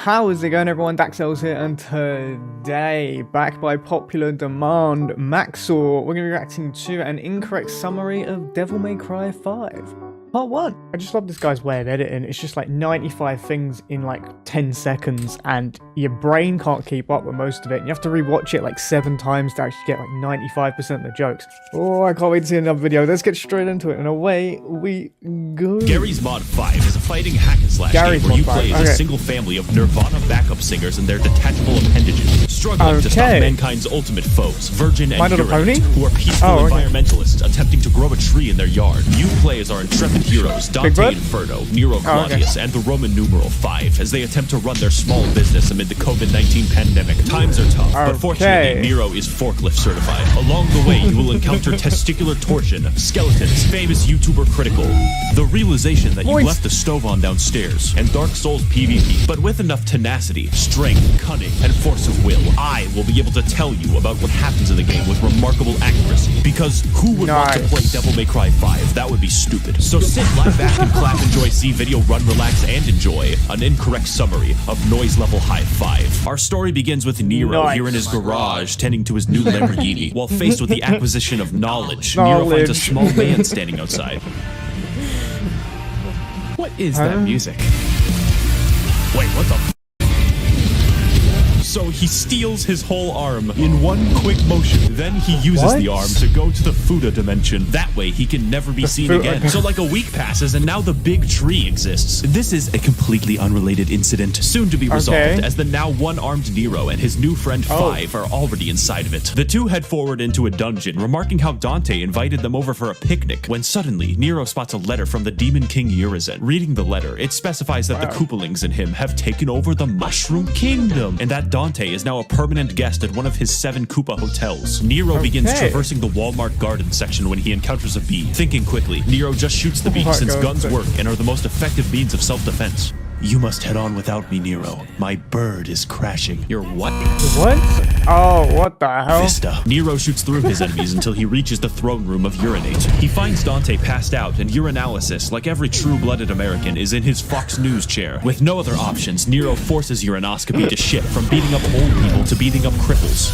How is it going, everyone? Daxellz here, and today, back by popular demand, Maxor, we're going to be reacting to an incorrect summary of Devil May Cry 5. Part 1. I just love this guy's way of editing. It's just like 95 things in like 10 seconds, and your brain can't keep up with most of it. And you have to rewatch it like 7 times to actually get like 95% of the jokes. Oh, I can't wait to see another video. Let's get straight into it, and away we go. Garry's Mod 5 is a fighting hack and slash game where you play as a single family of Nirvana backup singers and their detachable appendages, struggling to stop mankind's ultimate foes, Virgin and Uranite, who are peaceful environmentalists attempting to grow a tree in their yard. You play as our intrepid heroes, Dante Inferno, Nero Claudius, and the Roman numeral 5, as they attempt to run their small business amid the COVID-19 pandemic. Times are tough, but fortunately, Nero is forklift certified. Along the way, you will encounter testicular torsion, skeletons, famous YouTuber Critical, the realization that you left the stove on downstairs, and Dark Souls PvP. But with enough tenacity, strength, cunning, and force of will, I will be able to tell you about what happens in the game with remarkable accuracy. Because who would want to play Devil May Cry 5? That would be stupid. So sit, lie back, and clap, enjoy, see video, run, relax, and enjoy an incorrect summary of Noise Level High 5. Our story begins with Nero here in his garage, tending to his new Lamborghini. While faced with the acquisition of knowledge, Nero finds a small man standing outside. What is that music? Wait, what the f? So he steals his whole arm in one quick motion. Then he uses the arm to go to the Fuda dimension. That way he can never be seen again. So like a week passes and now the big tree exists. This is a completely unrelated incident, soon to be resolved, as the now one-armed Nero and his new friend 5 are already inside of it. The two head forward into a dungeon, remarking how Dante invited them over for a picnic, when suddenly Nero spots a letter from the Demon King Urizen. Reading the letter, it specifies that the Koopalings and him have taken over the Mushroom Kingdom, and that Dante is now a permanent guest at one of his 7 Koopa hotels. Nero begins traversing the Walmart garden section when he encounters a bee. Thinking quickly, Nero just shoots the bee since guns work and are the most effective means of self-defense. You must head on without me, Nero. My bird is crashing. Your what? What? Oh, what the hell? Vista. Nero shoots through his enemies until he reaches the throne room of Urinate. He finds Dante passed out, and urinalysis, like every true-blooded American, is in his Fox News chair. With no other options, Nero forces urinoscopy to shift from beating up old people to beating up cripples.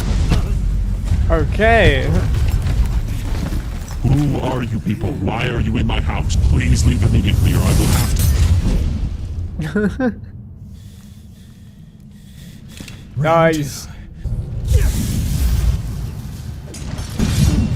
Okay. Who are you people? Why are you in my house? Please leave immediately or I will have to. Nice.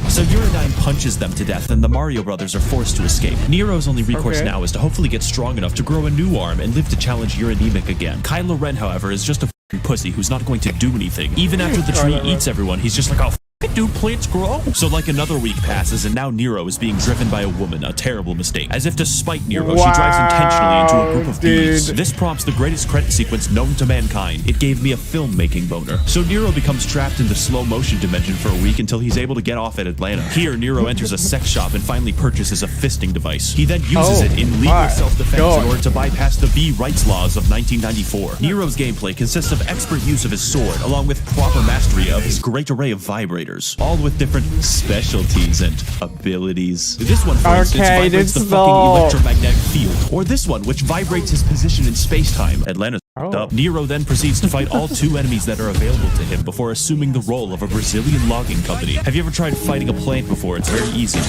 So Uridine punches them to death, and the Mario brothers are forced to escape. Nero's only recourse now is to hopefully get strong enough to grow a new arm and live to challenge Uranemic again. Kylo Ren, however, is just a f***ing pussy who's not going to do anything. Even after the tree eats everyone, he's just like, oh, do plants grow? So like another week passes, and now Nero is being driven by a woman, a terrible mistake. As if to spite Nero, she drives intentionally into a group of bees. This prompts the greatest credit sequence known to mankind. It gave me a filmmaking boner. So Nero becomes trapped in the slow motion dimension for a week until he's able to get off at Atlanta. Here, Nero enters a sex shop and finally purchases a fisting device. He then uses it in legal self-defense in order to bypass the bee rights laws of 1994. Nero's gameplay consists of expert use of his sword, along with proper mastery of his great array of vibrators, all with different specialties and abilities. This one, for instance, vibrates the fucking electromagnetic field. Or this one, which vibrates his position in space-time. Atlanta's up. Nero then proceeds to fight all 2 enemies that are available to him before assuming the role of a Brazilian logging company. Have you ever tried fighting a plant before? It's very easy.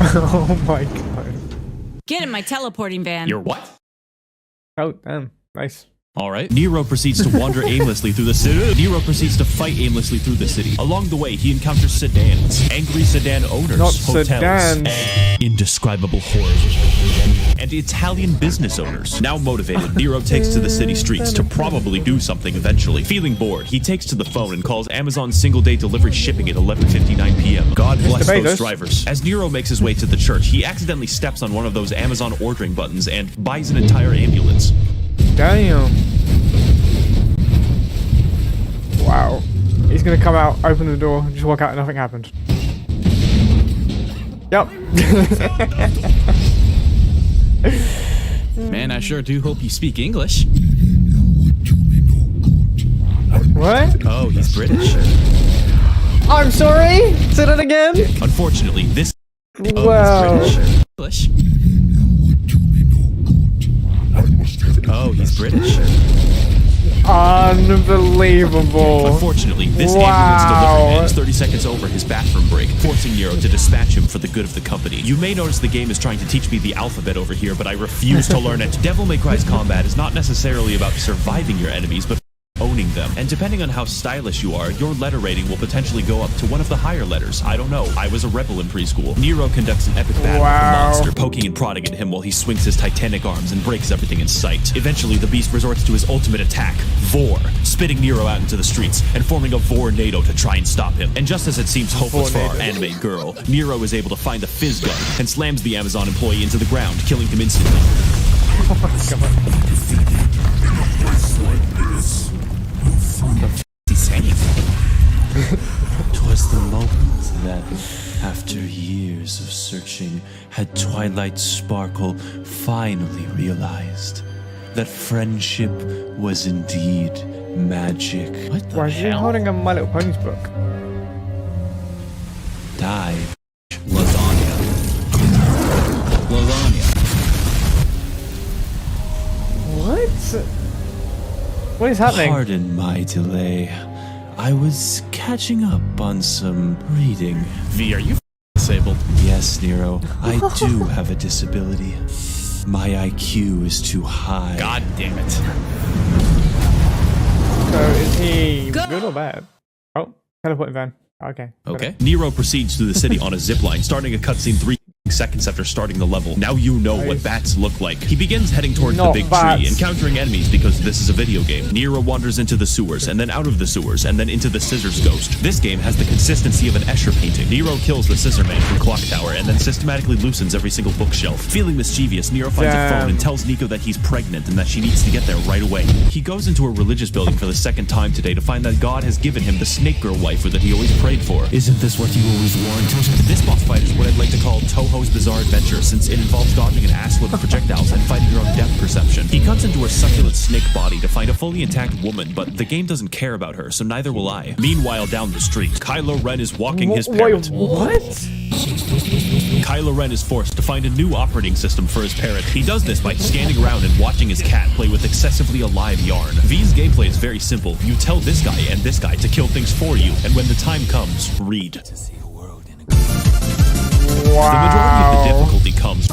Oh my god. Get in my teleporting van. Your what? Oh, damn. Nice. Alright. Nero proceeds to wander aimlessly through the city. Nero proceeds to fight aimlessly through the city. Along the way, he encounters sedans, angry sedan owners, hotels, and indescribable horrors, and Italian business owners. Now motivated, Nero takes to the city streets to probably do something eventually. Feeling bored, he takes to the phone and calls Amazon single-day delivery shipping at 11:59 p.m. God bless those drivers. As Nero makes his way to the church, he accidentally steps on one of those Amazon ordering buttons and buys an entire ambulance. Damn. Wow. He's gonna come out, open the door, just walk out and nothing happened. Yep. Man, I sure do hope you speak English. What? Oh, he's British. I'm sorry? Say that again? Unfortunately, this... Wow. English. Oh, he's British. Unbelievable. Unfortunately, this ambulance delivery ends 30 seconds over his bathroom break, forcing Nero to dispatch him for the good of the company. You may notice the game is trying to teach me the alphabet over here, but I refuse to learn it. Devil May Cry's combat is not necessarily about surviving your enemies, but owning them. And depending on how stylish you are, your letter rating will potentially go up to one of the higher letters. I don't know. I was a rebel in preschool. Nero conducts an epic battle with the monster, poking and prodding at him while he swings his titanic arms and breaks everything in sight. Eventually, the beast resorts to his ultimate attack, Vor, spitting Nero out into the streets and forming a Vornado to try and stop him. And just as it seems hopeless for our anime girl, Nero is able to find the fizz gun and slams the Amazon employee into the ground, killing him instantly. Oh my god. Twas the moment that, after years of searching, had Twilight Sparkle finally realized that friendship was indeed magic. What the Why is he holding a My Little Ponies book? Die. Lasagna. What? What is happening? Pardon my delay. I was catching up on some reading. V, are you disabled? Yes, Nero, I do have a disability. My IQ is too high. God damn it. So is he Go. good or bad? Oh, teleporting van. Okay. Okay. Nero proceeds through the city on a zipline, starting a cutscene 3 seconds after starting the level. Now you know what bats look like. He begins heading towards the Not big bats. tree, encountering enemies because this is a video game. Nero wanders into the sewers, and then out of the sewers, and then into the Scissors Ghost. This game has the consistency of an Escher painting. Nero kills the Scissor Man from Clock Tower, and then systematically loosens every single bookshelf. Feeling mischievous, Nero finds a phone and tells Nico that he's pregnant and that she needs to get there right away. He goes into a religious building for the second time today to find that God has given him the Snake Girl waifu that he always prayed for. Isn't this what you always wanted? This boss fight is what I'd like to call Toho's Bizarre Adventure, since it involves dodging an ass load of projectiles and fighting your own depth perception. He cuts into her succulent snake body to find a fully intact woman, but the game doesn't care about her, so neither will I. Meanwhile, down the street, Kylo Ren is walking his parrot. Wait, what? Kylo Ren is forced to find a new operating system for his parrot. He does this by standing around and watching his cat play with excessively alive yarn. V's gameplay is very simple. You tell this guy and this guy to kill things for you, and when the time comes, read. Wow. The majority of the difficulty comes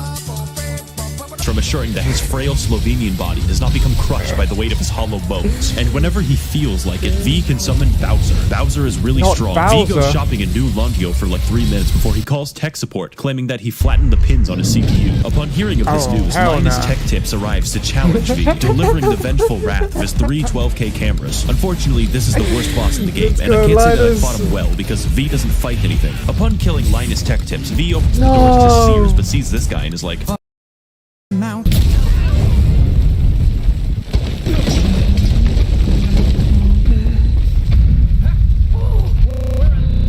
from assuring that his frail Slovenian body does not become crushed by the weight of his hollow bones. And whenever he feels like it, V can summon Bowser. Bowser is really Not strong. Bowser. V goes shopping in New Longio for like 3 minutes before he calls tech support, claiming that he flattened the pins on his CPU. Upon hearing of this news, hell Linus nah. Tech Tips arrives to challenge V, delivering the vengeful wrath of his 3 12K cameras. Unfortunately, this is the worst boss in the game, and I go, can't say that I Linus. fought him well because V doesn't fight anything. Upon killing Linus Tech Tips, V opens the doors to Sears, but sees this guy and is like, Now.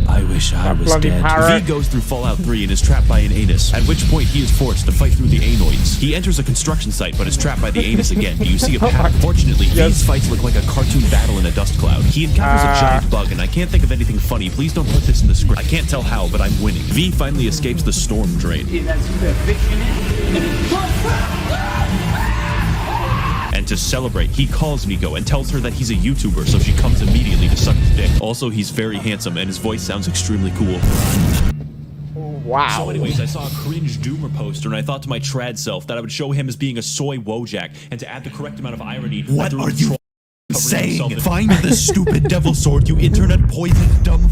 I wish I was bloody dead. parrot. V goes through Fallout 3 and is trapped by an anus, at which point he is forced to fight through the anoids. He enters a construction site but is trapped by the anus again. Do you see a pattern? Fortunately, V's fights look like a cartoon battle in a dust cloud. He encounters a giant bug, and I can't think of anything funny. Please don't put this in the script. I can't tell how, but I'm winning. V finally escapes the storm drain. And to celebrate, he calls Nico and tells her that he's a YouTuber, so she comes immediately to suck his dick. Also, he's very handsome, and his voice sounds extremely cool. Wow. So anyways, I saw a cringe Doomer poster, and I thought to my trad self that I would show him as being a soy Wojak, and to add the correct amount of irony... What are you saying? himself in- Find the stupid devil sword, you internet poison dumb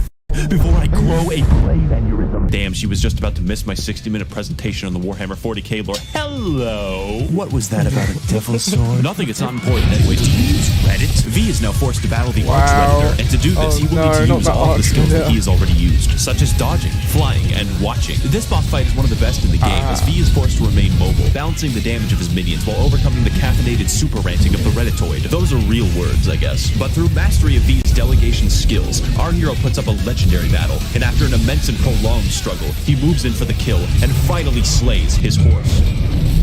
before I grow a brain aneurysm. Damn, she was just about to miss my 60-minute presentation on the Warhammer 40k lore. Hello! What was that about a devil sword? Nothing, it's not important anyways. Do you use Reddit? V is now forced to battle the Arch Wow. Redditor, and to do this, Oh, he will no, need to not use the all the Arch skills that Redditor. he has already used, such as dodging, flying, and watching. This boss fight is one of the best in the game, as V is forced to remain mobile, balancing the damage of his minions while overcoming the caffeinated super ranting of the Redditoid. Those are real words, I guess. But through mastery of V's delegation skills, our hero puts up a legendary battle, and after an immense and prolonged struggle, he moves in for the kill and finally slays his horse.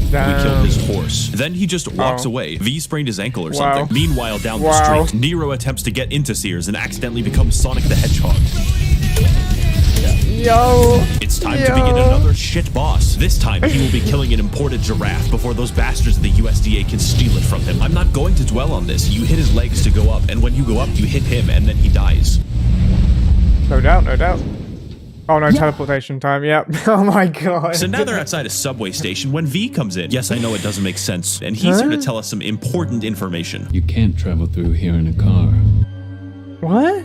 We killed his horse. Then he just walks away. V sprained his ankle or something. Meanwhile, down the street, Nero attempts to get into Sears and accidentally becomes Sonic the Hedgehog. Yo! It's time to begin another shit boss. This time, he will be killing an imported giraffe before those bastards of the USDA can steal it from him. I'm not going to dwell on this. You hit his legs to go up, and when you go up, you hit him, and then he dies. No doubt, no doubt. Oh no, teleportation time, yep. Oh my god. So now they're outside a subway station when V comes in. Yes, I know it doesn't make sense, and he's here to tell us some important information. You can't travel through here in a car. What?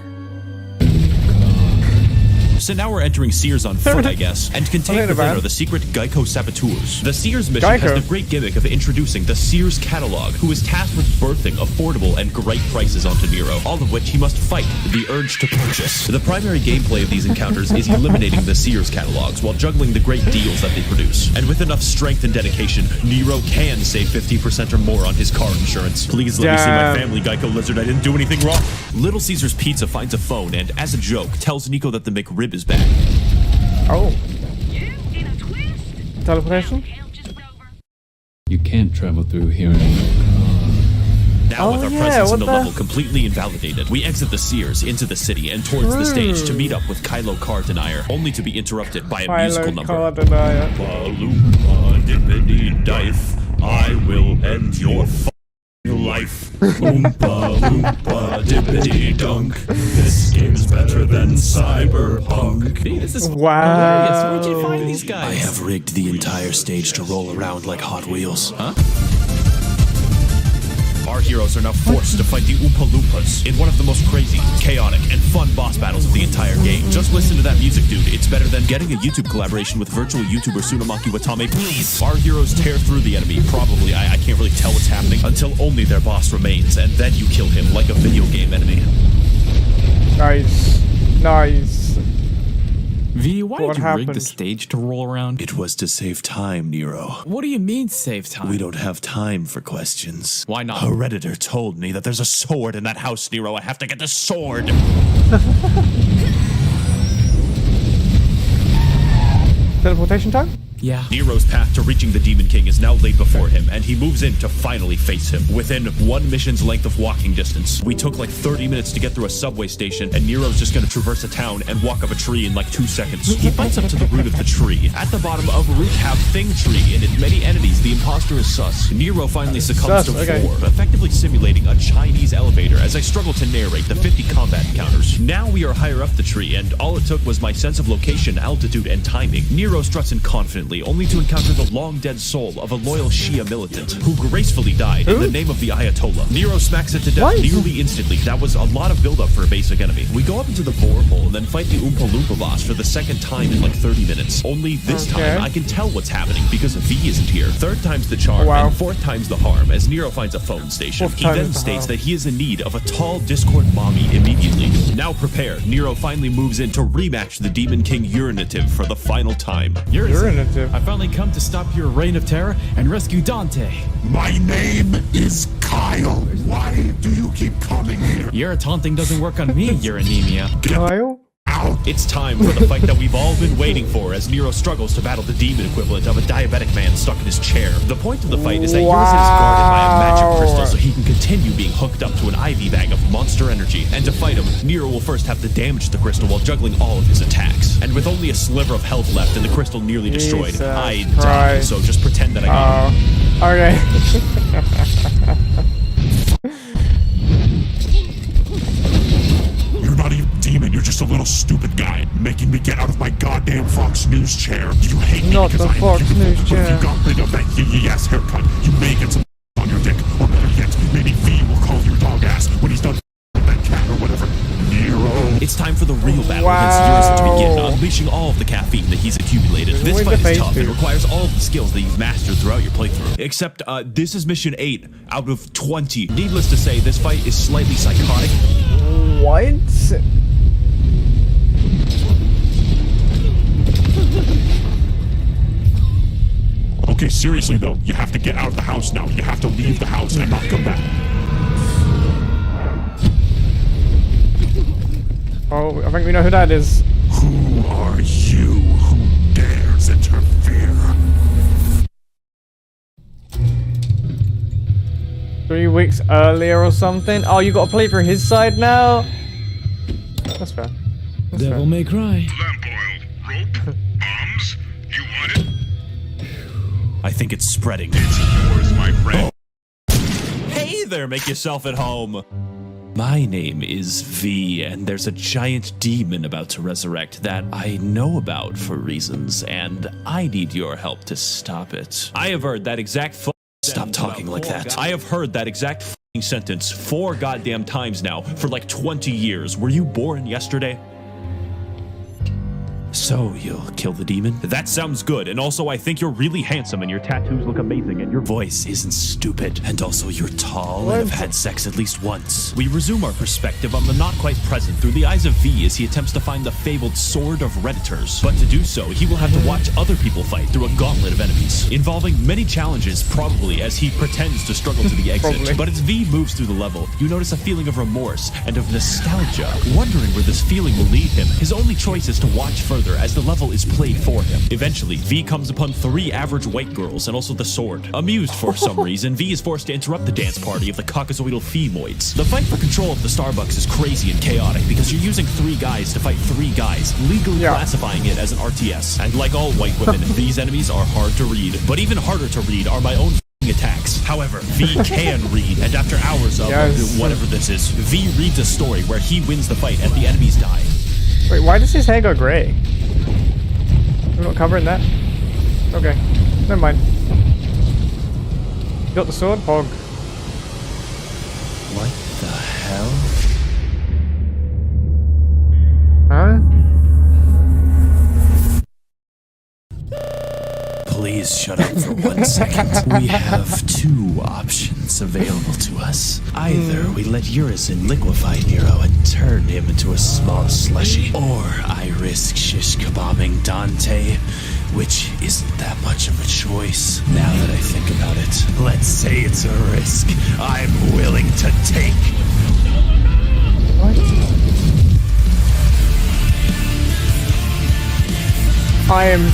So now we're entering Sears on foot, I guess, and contained within are the secret Geico saboteurs. The Sears mission has the great gimmick of introducing the Sears catalog, who is tasked with birthing affordable and great prices onto Nero, all of which he must fight the urge to purchase. The primary gameplay of these encounters is eliminating the Sears catalogs while juggling the great deals that they produce. And with enough strength and dedication, Nero can save 50% or more on his car insurance. Please let me see my family, Geico Lizard. I didn't do anything wrong. Little Caesar's Pizza finds a phone and, as a joke, tells Nico that the McRib is back. Oh. Teleportation? You can't travel through here in a car. Now, with our presence in the level completely invalidated, we exit the Sears into the city and towards the stage to meet up with Kylo Car Denier, only to be interrupted by a musical number. Car Denier. I will end your life. Oompa loompa dippity dunk. This game's better than Cyberpunk. This is Wow. hilarious. Where'd you find these guys? I have rigged the entire stage to roll around like Hot Wheels. Huh? Our heroes are now forced to fight the Oompa Loompas in one of the most crazy, chaotic, and fun boss battles of the entire game. Just listen to that music, dude. It's better than getting a YouTube collaboration with virtual YouTuber Tsunamaki Watame. Please! Our heroes tear through the enemy. Probably, I can't really tell what's happening, until only their boss remains, and then you kill him like a video game enemy. Nice. Nice. V, why What did you rig happened? the stage to roll around? It was to save time, Nero. What do you mean save time? We don't have time for questions. Why not? Hereditor told me that there's a sword in that house, Nero. I have to get the sword. Teleportation time? Yeah. Nero's path to reaching the Demon King is now laid before him, and he moves in to finally face him. Within one mission's length of walking distance, we took like 30 minutes to get through a subway station, and Nero's just gonna traverse a town and walk up a tree in like 2 seconds. He bites up to the root of the tree. At the bottom of a root have Thing Tree, and its many enemies, the imposter is sus. Nero finally succumbs to 4, effectively simulating a Chinese elevator as I struggle to narrate the 50 combat encounters. Now we are higher up the tree, and all it took was my sense of location, altitude, and timing. Nero struts in confidently, only to encounter the long-dead soul of a loyal Shia militant, who gracefully died in the name of the Ayatollah. Nero smacks it to death nearly instantly. That was a lot of build-up for a basic enemy. We go up into the borehole and then fight the Oompa Loompa boss for the second time in like 30 minutes. Only this time, I can tell what's happening because V isn't here. Third time's the charm, and fourth time's the harm, as Nero finds a phone station. He then states that he is in need of a tall Discord mommy immediately. Now prepared, Nero finally moves in to rematch the Demon King Urinative for the final time. Urinative. I finally come to stop your reign of terror and rescue Dante. My name is Kyle. Why do you keep coming here? Your taunting doesn't work on me, your anemia. Kyle? It's time for the fight that we've all been waiting for as Nero struggles to battle the demon equivalent of a diabetic man stuck in his chair. The point of the fight is that Urizen is guarded by a magic crystal so he can continue being hooked up to an IV bag of monster energy. And to fight him, Nero will first have to damage the crystal while juggling all of his attacks. And with only a sliver of health left and the crystal nearly destroyed, I die, so just pretend that I Okay. You're not even a demon, you're just a little stupid guy, making me get out of my goddamn Fox News chair. You hate me Not because the I am Fox beautiful, News but chair. if you got rid of that yes haircut, you may get some on your dick, or better yet, maybe V will call your dog ass when he's done with that cat or whatever. Nero. It's time for the real battle against Urizen to begin, unleashing all of the caffeine that he's accumulated. This fight is tough and requires all of the skills that you've mastered throughout your playthrough. Except, this is mission 8 out of 20. Needless to say, this fight is slightly psychotic. What? Okay, seriously though, you have to get out of the house now. You have to leave the house and not come back. Oh, I think we know who that is. Who are you? Who dares interfere? 3 weeks earlier or something? Oh, you got to play for his side now? That's fair. That's Devil fair. may cry. Lamp oil I think it's spreading. It's yours, my friend. Hey there, make yourself at home. My name is V, and there's a giant demon about to resurrect that I know about for reasons, and I need your help to stop it. I have heard that exact Stop talking like that. I have heard that exact sentence 4 goddamn times now for like 20 years. Were you born yesterday? So, you'll kill the demon? That sounds good, and also I think you're really handsome and your tattoos look amazing and your voice isn't stupid. And also you're tall and have had sex at least once. We resume our perspective on the not quite present through the eyes of V as he attempts to find the fabled Sword of Redditors. But to do so, he will have to watch other people fight through a gauntlet of enemies, involving many challenges probably as he pretends to struggle to the exit. But as V moves through the level, you notice a feeling of remorse and of nostalgia, wondering where this feeling will lead him. His only choice is to watch further as the level is played for him. Eventually, V comes upon 3 average white girls and also the sword. Amused for some reason, V is forced to interrupt the dance party of the Caucasoidal femoids. The fight for control of the Starbucks is crazy and chaotic because you're using 3 guys to fight 3 guys, legally classifying it as an RTS. And like all white women, these enemies are hard to read. But even harder to read are my own attacks. However, V can read, and after hours of whatever this is, V reads a story where he wins the fight and the enemies die. Wait, why does his hair go grey? We're not covering that? Okay, never mind. You got the sword, Pog. What the hell? Huh? Please shut up for 1 second. We have 2 options available to us. Either we let Urizen liquefy Nero and turn him into a small slushy, or I risk shish kebabbing Dante, which isn't that much of a choice. Now that I think about it, let's say it's a risk I'm willing to take. I am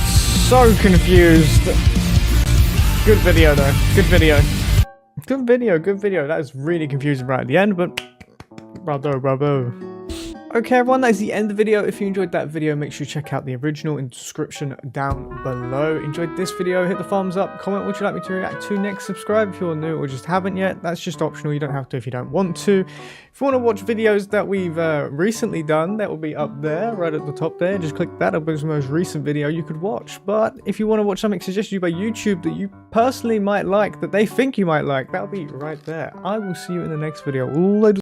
so confused. Good video though. Good video. Good video. Good video. That is really confusing right at the end, but bravo. Okay, everyone, that is the end of the video. If you enjoyed that video, make sure you check out the original in the description down below. Enjoyed this video, hit the thumbs up, comment what you'd like me to react to next, subscribe if you're new or just haven't yet. That's just optional, you don't have to if you don't want to. If you want to watch videos that we've recently done, that will be up there, right at the top there. Just click that, it'll be the most recent video you could watch. But if you want to watch something suggested to you by YouTube that you personally might like, that they think you might like, that'll be right there. I will see you in the next video. Later.